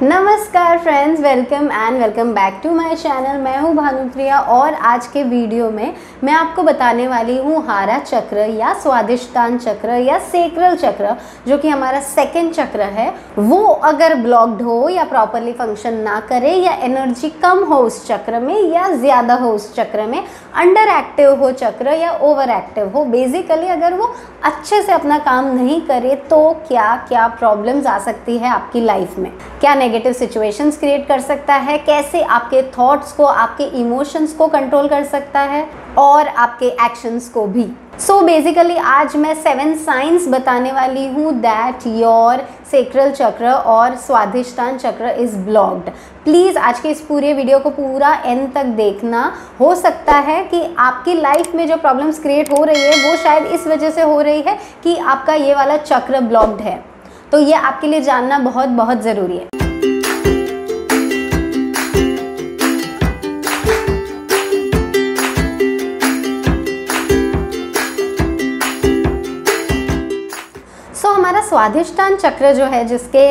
नमस्कार friends, welcome back to my channel. मैं हूँ भानुप्रिया और आज के वीडियो में मैं आपको बताने वाली हूँ हारा चक्र या स्वादिष्टान चक्र या सेक्रल चक्र, जो कि हमारा सेकंड चक्र है, वो अगर ब्लॉक्ड हो या प्रॉपरली फंक्शन ना करे या एनर्जी कम हो उस चक्र में या ज़्यादा हो उस चक्र में, अंडर एक्टिव हो चक्र या ओवर एक्टिव हो, बेसिकली अगर वो अच्छे से अपना काम नहीं करे तो क्या क्या प्रॉब्लम्स आ सकती है आपकी लाइफ में, क्या नेगेटिव सिचुएशंस क्रिएट कर सकता है, कैसे आपके थॉट्स को, आपके इमोशंस को कंट्रोल कर सकता है और आपके एक्शंस को भी। सो बेसिकली आज मैं 7 साइंस बताने वाली हूँ दैट योर सेक्रल चक्र और स्वादिष्टान चक्र इज ब्लॉक्ड। प्लीज़ आज के इस पूरे वीडियो को पूरा एंड तक देखना। हो सकता है कि आपकी लाइफ में जो प्रॉब्लम्स क्रिएट हो रही है वो शायद इस वजह से हो रही है कि आपका ये वाला चक्र ब्लॉक्ड है, तो ये आपके लिए जानना बहुत बहुत ज़रूरी है। हमारा स्वादिष्टान चक्र जो है, जिसके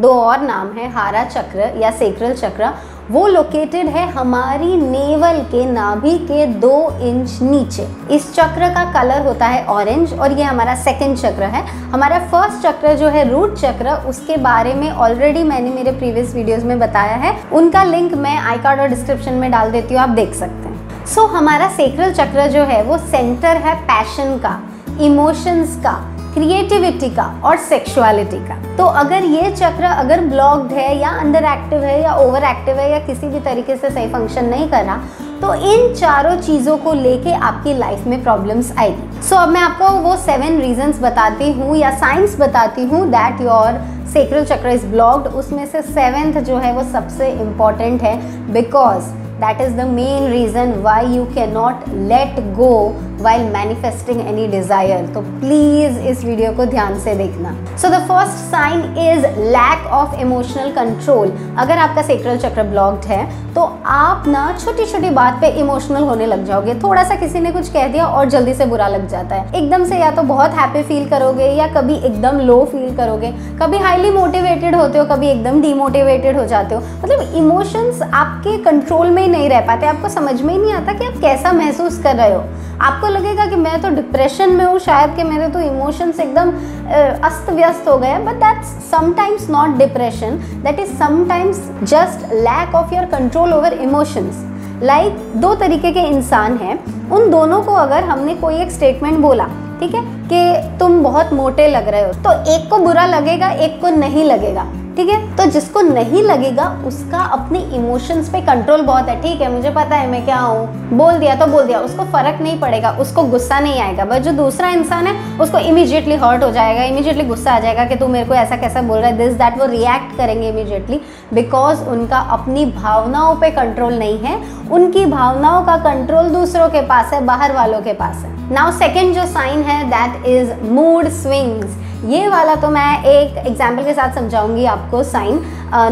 2 और नाम है हारा चक्र या सेक्रल चक्र, वो लोकेटेड है हमारी नेवल के नाभि के 2 इंच नीचे। इस चक्र का कलर होता है ऑरेंज और ये हमारा सेकंड चक्र है। हमारा फर्स्ट चक्र जो है रूट चक्र, उसके बारे में ऑलरेडी मैंने मेरे प्रीवियस वीडियोस में बताया है, उनका लिंक मैं आई कार्ड और डिस्क्रिप्शन में डाल देती हूँ, आप देख सकते हैं। सो हमारा सेक्रल चक्र जो है वो सेंटर है पैशन का, इमोशंस का, क्रिएटिविटी का और सेक्सुअलिटी का। तो अगर ये चक्र अगर ब्लॉक्ड है या अंडर एक्टिव है या ओवर एक्टिव है या किसी भी तरीके से सही फंक्शन नहीं कर रहा, तो इन चारों चीज़ों को लेके आपकी लाइफ में प्रॉब्लम्स आएगी। सो अब मैं आपको वो 7 रीजंस बताती हूँ या साइंस बताती हूँ that your sacral chakra is blocked. उसमें से 7th जो है वो सबसे इम्पॉर्टेंट है, because that is the main reason why you cannot let go while manifesting any desire। तो प्लीज़ इस वीडियो को ध्यान से देखना। So the first sign is lack of emotional control। अगर आपका सेक्रल चक्र ब्लॉक्ड है तो आप ना छोटी छोटी बात पे इमोशनल होने लग जाओगे। थोड़ा सा किसी ने कुछ कह दिया और जल्दी से बुरा लग जाता है। एकदम से या तो बहुत हैप्पी फील करोगे या कभी एकदम लो फील करोगे, कभी हाईली मोटिवेटेड होते हो, कभी एकदम डीमोटिवेटेड हो जाते हो। मतलब इमोशंस आपके कंट्रोल में नहीं रह पाते, आपको समझ में ही नहीं आता कि आप कैसा महसूस कर रहे हो। आपको लगेगा कि मैं तो डिप्रेशन में हूँ शायद, कि मेरे तो इमोशंस एकदम अस्त व्यस्त हो गए, but that's sometimes not depression, that is sometimes just lack of your control over emotions. Like 2 तरीके के इंसान हैं, उन दोनों को अगर हमने कोई एक स्टेटमेंट बोला, ठीक है, कि तुम बहुत मोटे लग रहे हो, तो एक को बुरा लगेगा, एक को नहीं लगेगा, ठीक है। तो जिसको नहीं लगेगा उसका अपने इमोशंस पे कंट्रोल बहुत है। ठीक है, मुझे पता है मैं क्या हूँ, बोल दिया तो बोल दिया, उसको फर्क नहीं पड़ेगा, उसको गुस्सा नहीं आएगा। बट जो दूसरा इंसान है उसको इमीडिएटली हर्ट हो जाएगा, इमीडिएटली गुस्सा आ जाएगा कि तू मेरे को ऐसा कैसा बोल रहा है, दिस दैट। वो रिएक्ट करेंगे इमीडिएटली, बिकॉज उनका अपनी भावनाओं पे कंट्रोल नहीं है। उनकी भावनाओं का कंट्रोल दूसरों के पास है, बाहर वालों के पास है। नाउ सेकेंड जो साइन है दैट इज मूड स्विंग्स। ये वाला तो मैं एक एग्जाम्पल के साथ समझाऊंगी आपको साइन।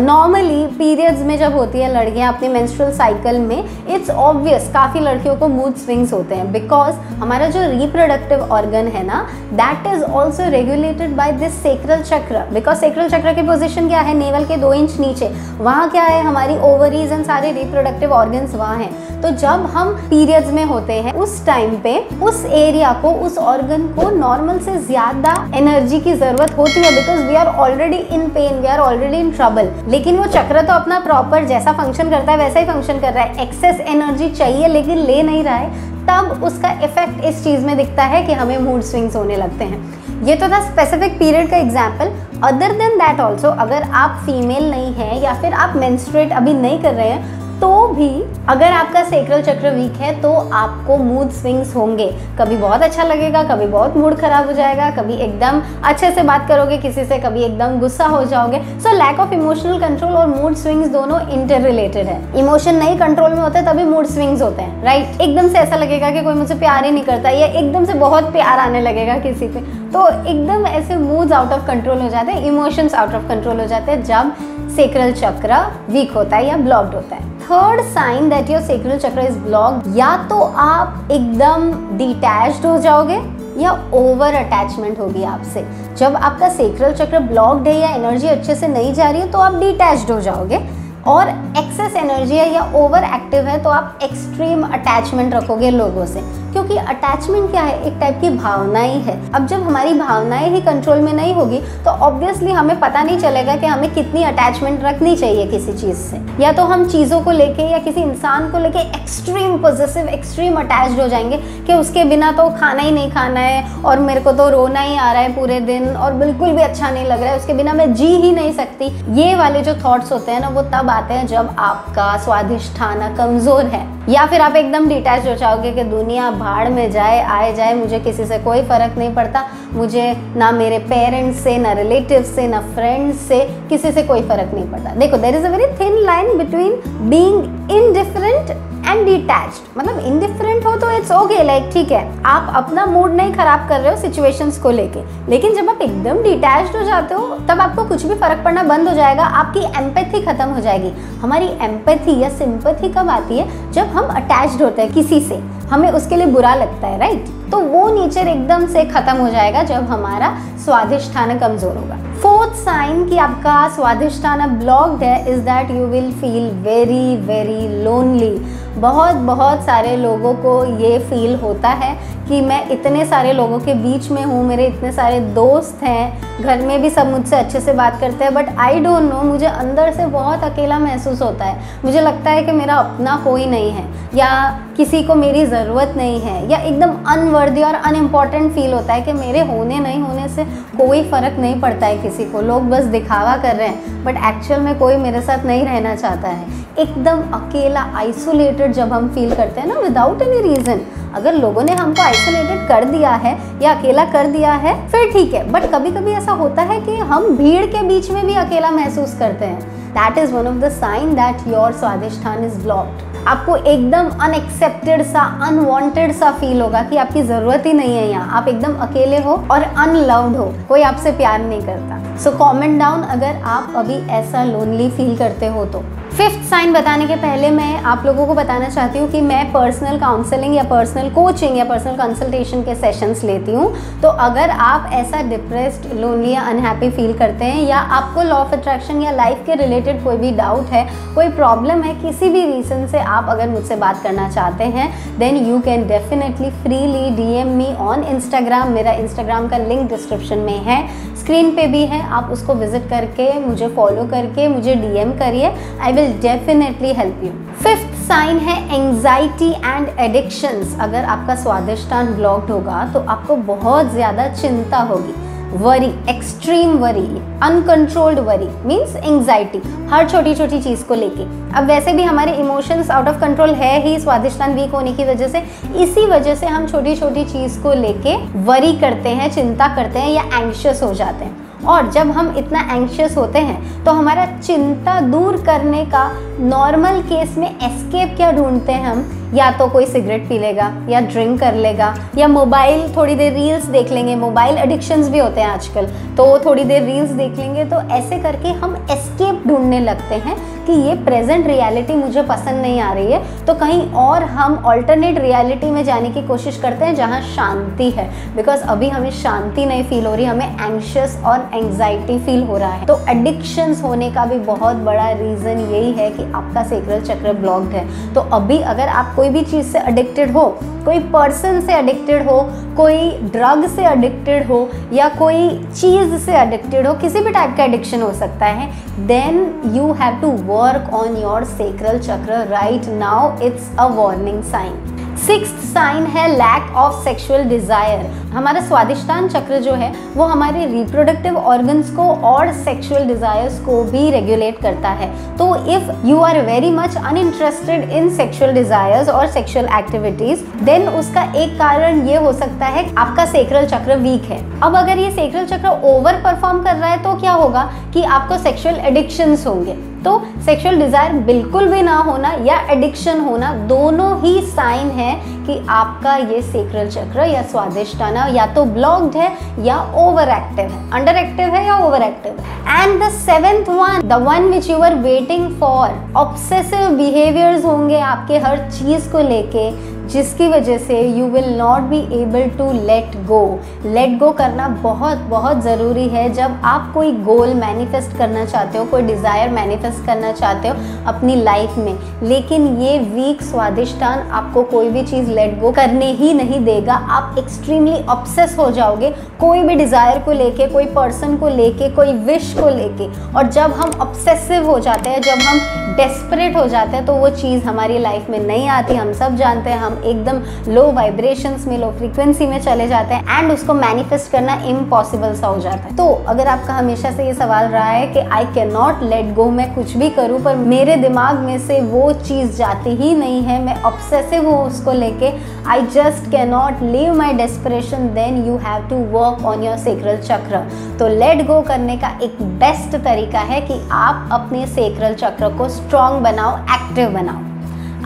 नॉर्मली पीरियड्स में जब होती है लड़कियां अपने मेंस्ट्रुअल साइकिल में, इट्स ऑब्वियस काफ़ी लड़कियों को मूड स्विंग्स होते हैं, बिकॉज हमारा जो रिप्रोडक्टिव ऑर्गन है ना, that is also regulated by this sacral चक्र। बिकॉज सेक्रल चक्र की पोजीशन क्या है, नेवल के 2 इंच नीचे। वहाँ क्या है, हमारी ओवरीज एंड सारे रिप्रोडक्टिव ऑर्गन्स वहाँ हैं। तो जब हम पीरियड्स में होते हैं उस टाइम पे उस एरिया को, उस ऑर्गन को नॉर्मल से ज़्यादा एनर्जी की ज़रूरत होती है, because we are already in pain, we are already in trouble. लेकिन वो चक्र तो अपना प्रॉपर जैसा फंक्शन करता है वैसा ही फंक्शन कर रहा है, एक्सेस एनर्जी चाहिए लेकिन ले नहीं रहा है। तब उसका इफेक्ट इस चीज़ में दिखता है कि हमें मूड स्विंग्स होने लगते हैं। ये तो था स्पेसिफिक पीरियड का example. Other than that also, अगर आप फीमेल नहीं हैं या फिर आप मेंस्ट्रुएट अभी नहीं कर रहे हैं, तो भी अगर आपका सेक्रल चक्र वीक है तो आपको मूड स्विंग्स होंगे। कभी बहुत अच्छा लगेगा, कभी बहुत मूड खराब हो जाएगा, कभी एकदम अच्छे से बात करोगे किसी से, कभी एकदम गुस्सा हो जाओगे। So lack of emotional control और मूड स्विंग्स दोनों इंटर रिलेटेड है। इमोशन नहीं कंट्रोल में होते तभी मूड स्विंग्स होते हैं, राइट। एकदम से ऐसा लगेगा कि कोई मुझसे प्यार ही नहीं करता, या एकदम से बहुत प्यार आने लगेगा किसी पे, तो एकदम ऐसे मूड्स आउट ऑफ कंट्रोल हो जाते हैं, इमोशंस आउट ऑफ कंट्रोल हो जाते हैं जब सेक्रल चक्र वीक होता है या ब्लॉक्ड होता है। Third sign that your sacral chakra is blocked, या तो आप एकदम डिटैच्ड हो जाओगे या ओवर अटैचमेंट होगी आपसे। जब आपका सेक्रल चक्र ब्लॉक्ड है या एनर्जी अच्छे से नहीं जा रही है तो आप डिटैच्ड हो जाओगे, और एक्सेस एनर्जी है या ओवर एक्टिव है तो आप एक्सट्रीम अटैचमेंट रखोगे लोगों से, क्योंकि अटैचमेंट क्या है, एक टाइप की भावनाएं है। अब जब हमारी भावनाएं ही कंट्रोल में नहीं होगी तो ऑब्वियसली हमें पता नहीं चलेगा कि हमें कितनी अटैचमेंट रखनी चाहिए किसी चीज़ से। या तो हम चीज़ों को लेके या किसी इंसान को लेके एक्सट्रीम पॉजिटिव, एक्सट्रीम अटैच्ड हो जाएंगे कि उसके बिना तो खाना ही नहीं खाना है, और मेरे को तो रोना ही आ रहा है पूरे दिन, और बिल्कुल भी अच्छा नहीं लग रहा है, उसके बिना मैं जी ही नहीं सकती। ये वाले जो थॉट्स होते हैं ना, वो तब आते हैं जब आपका स्वाधिष्ठान कमजोर है। या फिर आप एकदम डिटैच हो जाओगे कि दुनिया भाड़ में जाए आए जाए, मुझे किसी से कोई फर्क नहीं पड़ता, मुझे ना मेरे पेरेंट्स से, ना रिलेटिव से, ना फ्रेंड्स से, किसी से कोई फर्क नहीं पड़ता। देखो, there is a very thin line between being indifferent and detached. मतलब इनडिफरेंट हो तो इट्स ओके, लाइक ठीक है, आप अपना मूड नहीं खराब कर रहे हो सिचुएशंस को लेके, लेकिन जब आप एकदम डिटैच्ड हो जाते हो तब आपको कुछ भी फर्क पड़ना बंद हो जाएगा, आपकी एम्पैथी खत्म हो जाएगी। हमारी एम्पैथी या सिंपैथी कब आती है, जब हम अटैच्ड होते हैं किसी से, हमें उसके लिए बुरा लगता है, राइट? तो वो नेचर एकदम से खत्म हो जाएगा जब हमारा स्वाधिष्ठान कमजोर होगा। फोर्थ साइन कि आपका स्वाधिष्ठान ब्लॉक्ड है is that you will feel very very lonely. बहुत सारे लोगों को ये फील होता है कि मैं इतने सारे लोगों के बीच में हूँ, मेरे इतने सारे दोस्त हैं, घर में भी सब मुझसे अच्छे से बात करते हैं, बट आई डोंट नो, मुझे अंदर से बहुत अकेला महसूस होता है। मुझे लगता है कि मेरा अपना कोई नहीं है, या किसी को मेरी ज़रूरत नहीं है, या एकदम अनवर्दी और अनइम्पॉर्टेंट फील होता है कि मेरे होने नहीं होने से कोई फ़र्क नहीं पड़ता है किसी को, लोग बस दिखावा कर रहे हैं, बट एक्चुअल में कोई मेरे साथ नहीं रहना चाहता है। एकदम अकेला, आइसोलेटेड जब हम फील करते हैं ना, विदाउट एनी रीज़न, अगर लोगों ने हमको आइसोलेटेड कर दिया है या अकेला कर दिया है फिर ठीक है, बट कभी कभी ऐसा होता है कि हम भीड़ के बीच में भी अकेला महसूस करते हैं। That is one of the sign that your Swadhisthana is blocked. आपको एकदम अनएक्सेप्टेड सा, अनवांटेड सा फील होगा कि आपकी ज़रूरत ही नहीं है यहाँ, आप एकदम अकेले हो और अनलव्ड हो, कोई आपसे प्यार नहीं करता। सो कमेंट डाउन अगर आप अभी ऐसा लोनली फील करते हो तो। फिफ्थ साइन बताने के पहले मैं आप लोगों को बताना चाहती हूँ कि मैं पर्सनल काउंसलिंग या पर्सनल कोचिंग या पर्सनल कंसल्टेशन के सेशंस लेती हूँ। तो अगर आप ऐसा डिप्रेस्ड, लोनली या अनहैप्पी फील करते हैं, या आपको लॉ ऑफ अट्रैक्शन या लाइफ के रिलेटेड कोई भी डाउट है, कोई प्रॉब्लम है, किसी भी रीज़न से आप अगर मुझसे बात करना चाहते हैं, then you can definitely freely DM me on Instagram. मेरा इंस्टाग्राम का लिंक डिस्क्रिप्शन में है, स्क्रीन पे भी है, आप उसको विजिट करके मुझे फॉलो करके मुझे DM करिए, I will definitely help you. Fifth sign है एंजाइटी एंड एडिक्शंस। अगर आपका स्वाधिष्ठान ब्लॉक्ड होगा तो आपको बहुत ज़्यादा चिंता होगी, worry, extreme worry, uncontrolled worry means anxiety, हर छोटी छोटी चीज़ को लेके। अब वैसे भी हमारे इमोशंस आउट ऑफ कंट्रोल है ही स्वाधिष्ठान वीक होने की वजह से, इसी वजह से हम छोटी छोटी चीज़ को लेके वरी करते हैं, चिंता करते हैं या एंग्शियस हो जाते हैं। और जब हम इतना एंग्शियस होते हैं तो हमारा चिंता दूर करने का नॉर्मल केस में एस्केप क्या ढूंढते हैं हम, या तो कोई सिगरेट पी लेगा, या ड्रिंक कर लेगा, या मोबाइल थोड़ी देर रील्स देख लेंगे। मोबाइल एडिक्शंस भी होते हैं आजकल, तो थोड़ी देर रील्स देख लेंगे। तो ऐसे करके हम एस्केप ढूंढने लगते हैं कि ये प्रेजेंट रियलिटी मुझे पसंद नहीं आ रही है, तो कहीं और हम ऑल्टरनेट रियलिटी में जाने की कोशिश करते हैं जहाँ शांति है, बिकॉज अभी हमें शांति नहीं फील हो रही, हमें एंग्शियस और एंग्जाइटी फील हो रहा है। तो एडिक्शंस होने का भी बहुत बड़ा रीज़न यही है कि आपका सेक्रल चक्र ब्लॉक्ड है। तो अभी अगर आप कोई भी चीज़ से एडिक्टेड हो, कोई पर्सन से एडिक्टेड हो, कोई ड्रग से एडिक्टेड हो, या कोई चीज़ से एडिक्टेड हो, किसी भी टाइप का एडिक्शन हो सकता है, then you have to work on your sacral chakra right now. It's a warning sign. Sixth sign है लैक ऑफ सेक्सुअल डिज़ायर। हमारा स्वाधिष्ठान चक्र जो है वो हमारे रिप्रोडक्टिव ऑर्गन्स को और सेक्सुअल डिज़ायर्स को भी रेगुलेट करता है। तो if you are very much uninterested in sexual desires और सेक्सुअल एक्टिविटीज़, देन उसका एक कारण ये हो सकता है आपका सेक्रल चक्र वीक है। अब अगर ये सेक्रल चक्र ओवर परफॉर्म कर रहा है तो क्या होगा कि आपको सेक्सुअल एडिक्शंस होंगे। तो सेक्सुअल डिज़ायर बिल्कुल भी ना होना या एडिक्शन होना, दोनों ही साइन है कि आपका ये सेक्रल चक्र या स्वाधिष्ठान या तो ब्लॉक्ड है या ओवर एक्टिव है, अंडर एक्टिव है या ओवर एक्टिव है। And the seventh one, the one which you are waiting for, obsessive behaviours होंगे आपके हर चीज़ को लेके, जिसकी वजह से you will not be able to let go. Let go करना बहुत बहुत ज़रूरी है जब आप कोई गोल मैनिफेस्ट करना चाहते हो, कोई डिज़ायर मैनिफेस्ट करना चाहते हो अपनी लाइफ में। लेकिन ये वीक स्वादिष्टान आपको कोई भी चीज़ लेट गो करने ही नहीं देगा। आप एक्सट्रीमली ऑब्सेस हो जाओगे कोई भी डिज़ायर को लेके, कोई पर्सन को लेके, कोई विश को लेके। और जब हम ऑब्सेसिव हो जाते हैं, जब हम डेस्परेट हो जाते हैं, तो वो चीज़ हमारी लाइफ में नहीं आती। हम सब जानते हैं, हम एकदम लो वाइब्रेशंस में, लो फ्रीक्वेंसी में चले जाते हैं एंड उसको मैनिफेस्ट करना इम्पॉसिबल सा हो जाता है। तो अगर आपका हमेशा से ये सवाल रहा है कि I can not let go, मैं कुछ भी करूँ पर मेरे दिमाग में से वो चीज़ जाती ही नहीं है, मैं ऑब्सेसिव हूँ उसको लेके, I just can not leave my desperation, then you have to work on your sacral chakra. तो लेट गो करने का एक बेस्ट तरीका है कि आप अपने सेक्रल चक्र को स्ट्रॉन्ग बनाओ, एक्टिव बनाओ।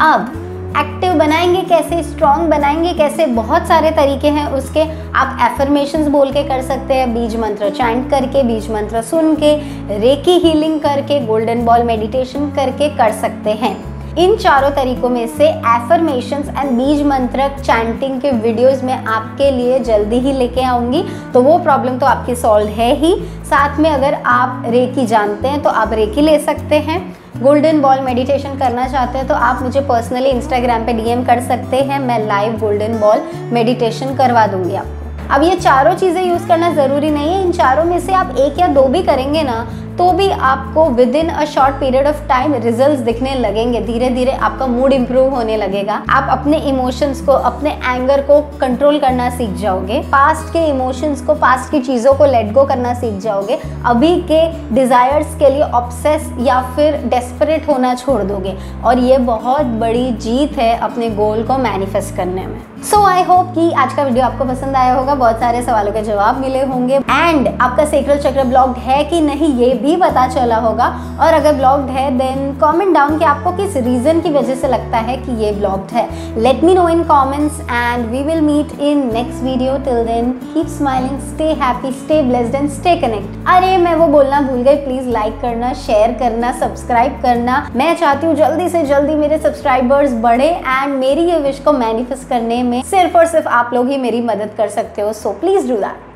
अब एक्टिव बनाएंगे कैसे, स्ट्रॉन्ग बनाएंगे कैसे, बहुत सारे तरीके हैं उसके। आप एफर्मेशंस बोल के कर सकते हैं, बीज मंत्र चैंट करके, बीज मंत्र सुन के, रेकी हीलिंग करके, गोल्डन बॉल मेडिटेशन करके कर सकते हैं। इन चारों तरीकों में से एफर्मेशंस एंड बीज मंत्र चैंटिंग के वीडियोस मैं आपके लिए जल्दी ही लेके आऊँगी, तो वो प्रॉब्लम तो आपकी सॉल्व है ही। साथ में अगर आप रेकी जानते हैं तो आप रेकी ले सकते हैं। गोल्डन बॉल मेडिटेशन करना चाहते हैं तो आप मुझे पर्सनली इंस्टाग्राम पे डीएम कर सकते हैं, मैं लाइव गोल्डन बॉल मेडिटेशन करवा दूंगी आपको। अब ये चारों चीज़ें यूज़ करना ज़रूरी नहीं है, इन चारों में से आप एक या दो भी करेंगे ना तो भी आपको with in a short period of time results दिखने लगेंगे। धीरे धीरे आपका मूड इंप्रूव होने लगेगा, आप अपने इमोशंस को, अपने एंगर को कंट्रोल करना सीख जाओगे, पास्ट के इमोशंस को, पास्ट की चीज़ों को लेट गो करना सीख जाओगे, अभी के डिज़ायर्स के लिए ऑब्सेस या फिर डेस्परेट होना छोड़ दोगे। और ये बहुत बड़ी जीत है अपने गोल को मैनिफेस्ट करने में। सो आई होप कि आज का वीडियो आपको पसंद आया होगा, बहुत सारे सवालों के जवाब मिले होंगे एंड आपका सेक्रल चक्र ब्लॉक्ड है कि नहीं ये भी पता चला होगा। और अगर ब्लॉक्ड है देन कमेंट डाउन कि आपको किस रीजन की वजह से लगता है कि ये ब्लॉक्ड है। Let me know in comments and we will meet in next video. Till then keep smiling, stay happy, stay blessed and stay connect. अरे मैं वो बोलना भूल गई, प्लीज लाइक करना, शेयर करना, सब्सक्राइब करना। मैं चाहती हूँ जल्दी से जल्दी मेरे सब्सक्राइबर्स बढ़े एंड मेरी ये विश को मैनिफेस्ट करने में सिर्फ और सिर्फ आप लोग ही मेरी मदद कर सकते हो। So please do that.